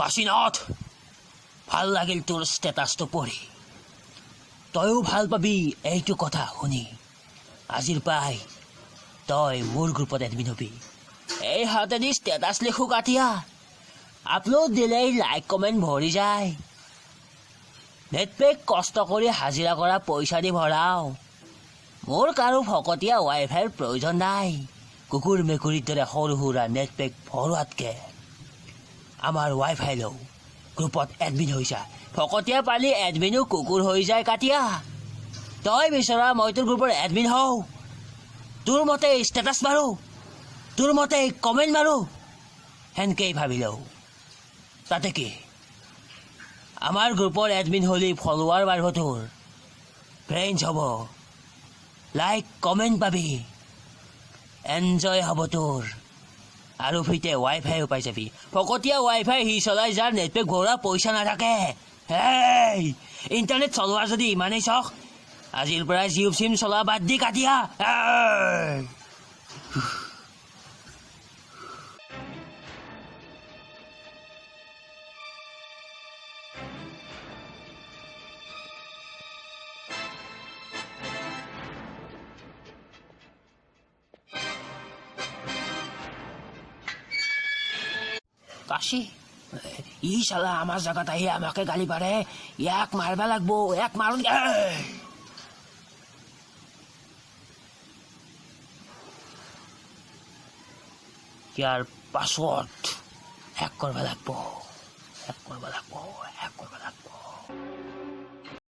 কাশীনাথ, ভাল লাগিল তোৰ ষ্টেটাছটো পঢ়ি। তয়ো ভাল পাবি এইটো কথা শুনি। আজিৰ পৰাই তই মোৰ গ্ৰুপত এডমিন হবি। এই হাতেদি ষ্টেটাছ লিখো কাটিয়া, আপলোড দিলেই লাইক কমেণ্ট ভৰি যায়। নেটপেক কষ্ট কৰি হাজিৰা কৰা পইচা দি ভৰাও। মোৰ কাৰো ফকতীয়া ৱাইফাইৰ প্ৰয়োজন নাই। কুকুৰ মেকুৰীৰ দৰে সৰু সুৰা নেটপেক ভৰোৱাতকে আমাৰ ৱাইফাই লওঁ, গ্ৰুপত এডমিন হৈ যায়। ফকতীয়া পালি এডমিনো কুকুৰ হৈ যায় কাটিয়া। তই বিচৰা মই তোৰ গ্ৰুপৰ এডমিন হওঁ, তোৰ মতে ষ্টেটাছ মাৰো, তোৰ মতে কমেণ্ট মাৰো, সেনকেই ভাবি লওঁ। তাতে কি, আমাৰ গ্ৰুপৰ এডমিন হ'লি ফলোৱাৰ বাঢ়িব, তোৰ ফ্ৰেণ্ডছ হ'ব, লাইক কমেণ্ট পাবি, এনজয় হ'ব তোৰ, আৰু ফিতে ৱাইফাইও পাই যাবি। ফকতীয়া ৱাইফাই সি চলাই যাৰ নেটপেক ভৰোৱা পইচা নাথাকে। হেই, ইণ্টাৰনেট চলোৱাৰ যদি ইমানেই চখ, আজিৰ পৰা জিঅ' চিম চলোৱা বাদ দি কাটিয়া। কাশী, ই শালা আমাৰ জাগাত আহি আমাকে গালি পাৰে। ইয়াক মাৰবা লাগব, ইয়াক মাৰো। ইয়াৰ পাছৱৰ্ড হেক কৰিব লাগব, হেক কৰিব লাগব।